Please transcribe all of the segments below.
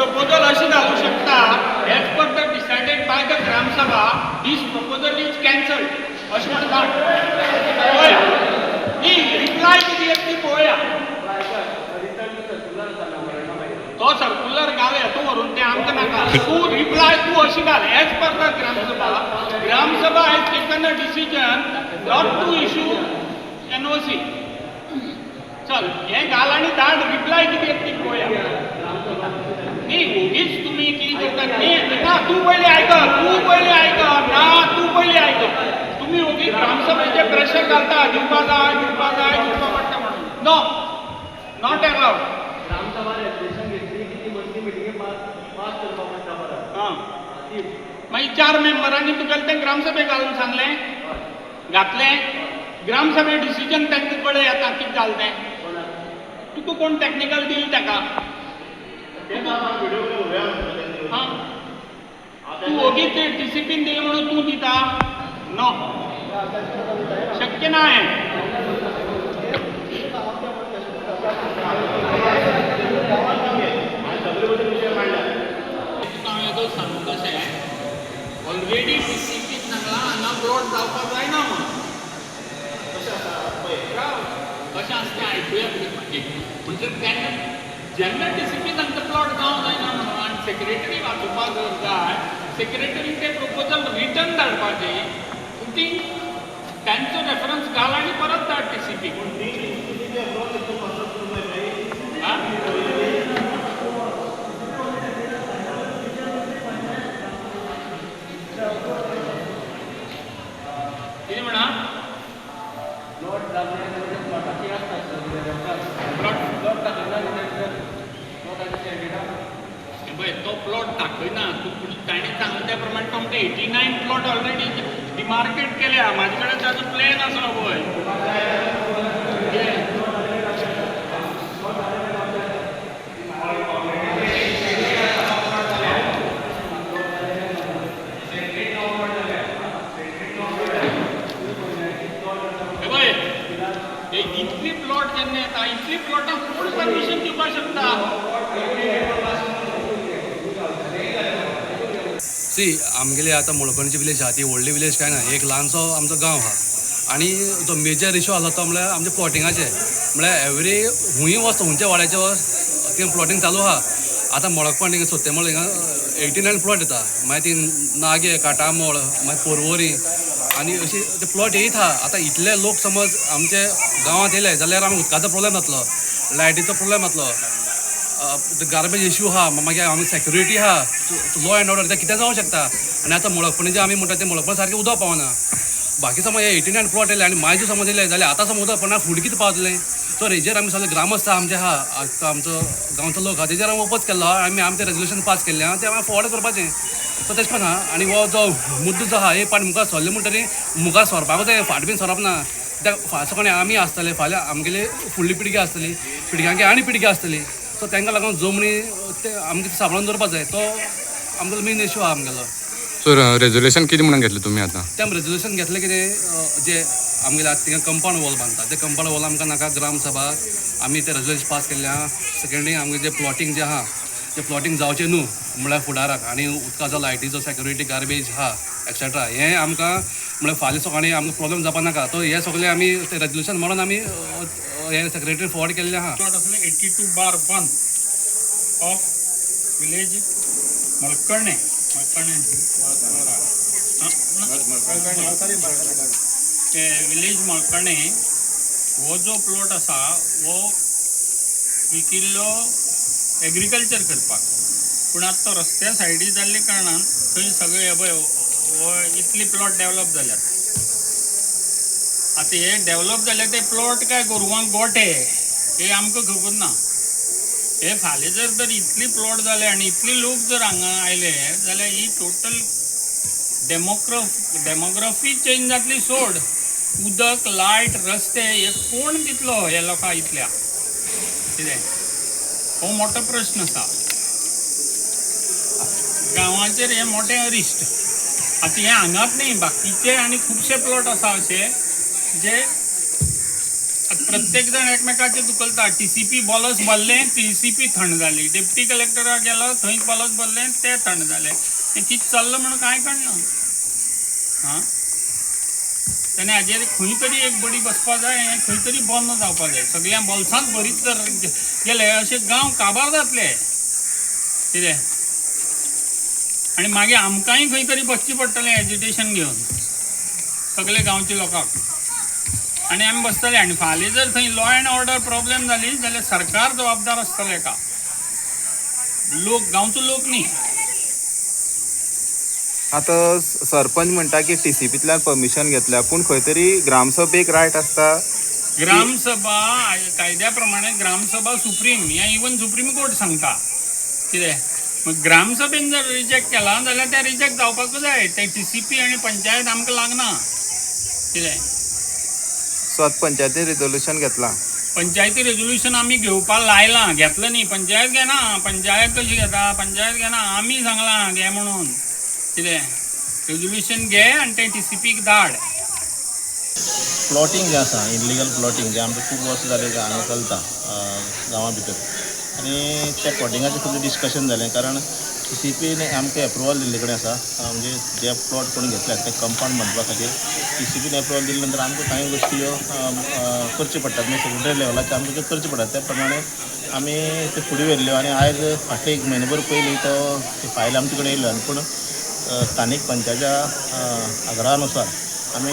proposal अशी घालू शकता as per the decided by the Gram Sabha this proposal is cancelled अशी म्हणतात पळया ही रिप्लाय किती आहे ती पळया तो सर्क्युलर घाल येतो वरून ते आमकां नाका तू रिप्लाय तू अशी घाल as per the Gram Sabha has taken a decision not to issue NOC चल हे घाल आणि धाड रिप्लाय किती आहे ती पळया नी उगीच तुम्ही की करतात नी ना तू पहिले ऐक ना तू पहिले ऐक तुम्ही उगीच ग्रामसभेचे प्रेशर घालता दिवपा जाय पडटा म्हणून no not allowed gram sabha resolution घेतली की ती मंथली मिटिंगे पास करपा पडटा परत हां मागीर 4 मेंबरांनी तुगेलें तें ग्रामसभेक घालून सांगलें घातलें ग्रामसभे डिसिजन तांचे कडेन येता कितें जालें तें तुका कोण टॅक्निकल दिल ताका हां तूं ओगीच डिसिप्लीन दिलें म्हणून तूं दिता नो शक्य ना हें सांगू कशें ऑलरेडी डिसिप्लीन सांगला हांगा ब्रॉड जावपाक जायना म्हणून कशें आसता आयकुया म्हणजे तेन्ना जेन्ना डिसिप्लीन तांचो प्लॉट जावं जायना म्हणून आनी सेक्रेटरी वाचोवपाक जर जाय सेक्रेटरीन तें प्रपोजल रिटर्न धाडपाचें ती तांचो रेफरन्स घाल आनी परत धाड डिसिप्लीन कितें म्हणा तो प्लॉट दाखयना तूं ताणें सांगले त्या प्रमाणे तो म्हणटा 89 प्लॉट ऑलरेडी डिमार्केट केल्या म्हाजे कडेन ताजो प्लॅन आसा पळय इतली प्लॉट जेन्ना येता इतली प्लॉटां कोण परमिशन दिवपाक शकता सी आमगेले आतां मळकणची विलेज आहा ती व्हडली विलेज काय ना एक ल्हानसो आमचो गांव आहा आनी जो मेजर इशू आसलो तो म्हळ्यार आमचे प्लॉटिंगाचे म्हळ्यार एवरी खूंय वच खंयच्या वाड्याचे वच थंय प्लॉटिंग चालू आहा आतां मळकपण थिंगा सोत्तेमळ हिंगा 89 प्लॉट येता मागीर ती नागे काटामोळ मागीर पोरवोरी आनी अशी ते प्लॉट येयत आहा आतां इतले लोक समज आमचे गांवांत येयले जाल्यार आमी उदकाचो प्रॉब्लेम जातलो लायटीचो प्रॉब्लेम जातलो गार्बेज इश्यू आहा मागीर आमी सेक्युरिटी आहा लॉ एंड ऑर्डर कितें जावं शकता आनी आतां मळकपणी जे आमी म्हणटा तें मळकपण सारकें उदक पावना बाकी समज हे 89 प्लॉट येयले आनी मागीर समज येयले जाल्यार आतां समज उदक पडना फुडें कितें पावतलें सो हेजेर आमी सगळे ग्रामस्थ आमचे आहा आमचो गांवचो लोक आहा तेजेर आमी ओपोज केल्लो आहा आमी आमचें रेजोल्युशन पास केल्लें आहा तें आमी फॉर्वर्ड करपाचें सो तेशें कोन्न आहा आनी हो जो मुद्दो जो आहा एक पाट मुखार सरले म्हणटरी मुखार सरपाकूच जाय फाट बीन सरप ना त्या सकाळी आमी आसतले फाल्यां आमगेली फुडली पिळगी आसतली पिळग्यांची आनी पिळगी आसतली सो तांकां लागून जमनी ते आमकां सांबाळून दवरपाक जाय तो आमचो मेन इशू आहा आमगेलो सो रेजोल्युशन कितें म्हणून घेतलें तुमी आतां तें रेजोल्युशन घेतलें कितें जे आमगेले आतां थिंगा कंपाउंड वॉल बांदता ते कंपाउंड वॉल आमकां नाका ग्राम सभा आमी ते रेजोल्युशन पास केल्लें आहा सेकेंडली आमगे जे प्लॉटिंग जे आहा ते प्लॉटिंग जावचें न्हू म्हळ्यार फुडाराक आनी उदकाचो लायटीचो सेक्युरिटी गार्बेज आहा एक्सेट्रा हें आमकां म्हळ्यार फाल्यां सकाळीं आमकां प्रॉब्लेम जावपा नाका तो हे सगळें आमी ते रेजोल्युशन म्हणून आमी हे सेक्रेटरी फॉर्वर्ड केल्लें आहा 82/1 of village Malkarne village Malkarne हो जो प्लॉट आसा हो विकिल्लो एग्रीकल्चर करपाक पूण आतां तो रस्त्या सायडी जाल्ले कारणान थंय सगळे इतली प्लॉट डेवलप जाल्यात आतां हे डेवलप जाले ते प्लॉट काय गोरवांक गोठे हे आमकां खबर ना हे फाल्यां जर इतली प्लॉट जाले आनी इतले लोक जर हांगा आयले जाल्यार ही टोटल डेमोग्राफी चेंज जातली सोड उदक लायट रस्ते हे कोण दितलो ह्या लोकांक इतल्या कितें हो मोठो प्रश्न आसा गांवाचेर हे मोठें अरिश्ट आतां हे हांगाच न्ही बाकीचे आनी खुबशे प्लॉट आसा अशे जे प्रत्येक जण एकमेकाचे दुखलता. TCP बॉलस भरले, TCP थंड जाली. डेप्टी कलेक्टराक गेलो, थंय बॉलस भरले, ते थंड जाले. हे कितें चल्लं म्हणून कांय कळना. हां तेणे हाजेर खंय तरी एक बडी बसपा जाय, हें खंय तरी बंद जावपा जाय. सगळ्या बॉल्सांत भरीत जर गेले अशे गांव काबार जातले. कितें आनी मागीर आमकांय खंय तरी बसचें पडटलें एज्युटेशन घेवन सगळे गांवच्या लोकांक. आनी आमी बसतले. आनी फाल्यां जर थंय लॉ एंड ऑर्डर प्रॉब्लेम जाली जाल्यार सरकार जबाबदार आसतलें का? लोक गांवचो लोक न्ही. आतां सरपंच म्हणटा की TCPंतल्यान परमिशन घेतल्या, पूण खंय तरी ग्रामसभेक रायट आसता. ग्रामसभा कायद्या प्रमाणे ग्रामसभा सुप्रीम या इवन सुप्रीम कोर्ट सांगता. कितें मग ग्रामसभेन जर रिजेक्ट केला जाल्यार ते रिजेक्ट जावपाकूच जाय. ते TCP आनी पंचायत आमकां लागना. कितें सो आतां पंचायतीन रिजोल्युशन घेतलां. पंचायती रेजोल्युशन आमी घेवपाक लायलां. घेतलं न्ही. पंचायत घेना. पंचायत कशी घेता? पंचायत घेना. आमी सांगलां घे म्हणून. कितें रेजोल्युशन घे आनी तें TCPक धाड. प्लॉटिंग जें आसा इलिगल प्लॉटिंग जें आमकां खूब वर्सां जालें हांगा चलता गांवां भितर. आनी त्या प्लॉटिंगाचें खूब डिस्कशन जालें. कारण TCPन आमकां एप्रुवल दिल्ले कडेन आसा. म्हणजे जे प्लॉट कोणी घेतल्यात ते कंपाउंड बांदपा खातीर TCPन एप्रुवल दिले नंतर आमकां कांय गोश्टी ह्यो करच्यो पडटात. म्हणजे सेक्रेटरी लेवलाचेर आमकां त्यो करच्यो पडटात. त्या प्रमाणे आमी ते फुडें व्हेल्ल्यो. आनी आयज फाटले एक म्हयनोभर पयलीं तो फायल आमचे कडेन येयल्लो. पूण स्थानीक पंचायच्या आग्रहानुसार आमी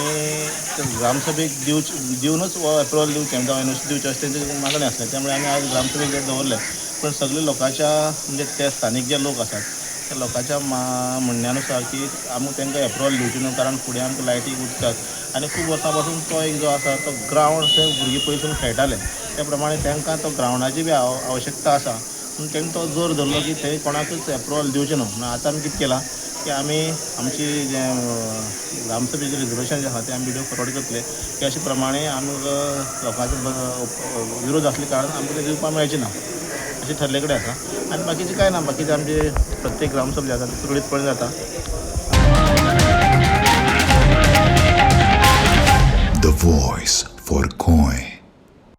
ग्रामसभेक दिवनूच हो एप्रुवल दिवचें जावं एनओसी दिवचें अशें तेंची मागणी आसली. त्यामुळे आमी आयज ग्रामसभेक दवरले. पण सगळे लोकांच्या म्हणजे ते स्थानीक जे लोक आसात त्या लोकांच्या म्हणण्यानुसार की आमकां तांकां एप्रुवल दिवचें न्हू. कारण फुडें आमकां लायटीक उदकाक आनी खूब वर्सां पासून तो एक जो आसा तो ग्रावंड थंय भुरगीं पयसून खेळटाले. त्या प्रमाणे तांकां तो ग्रावंडाची बी आवश्यकता आसा. पूण तांणी तो जोर धरलो की थंय कोणाकूच एप्रुवल दिवचें न्हू. म्हणून आतां आमी कितें केलां की आमी आमची जें ग्रामसभेचें रिजोल्युशन जें आसा तें आमी व्हिडियो फॉरवर्ड करतले की अशे प्रमाणे आमकां लोकांचो विरोध आसले कारण आमकां तें दिवपाक मेळचें ना अशें ठरले कडेन आसा. आनी बाकीचें कांय ना. बाकीचें आमचे प्रत्येक ग्रामसभा जी आसा ती सुरळीतपणे जाता.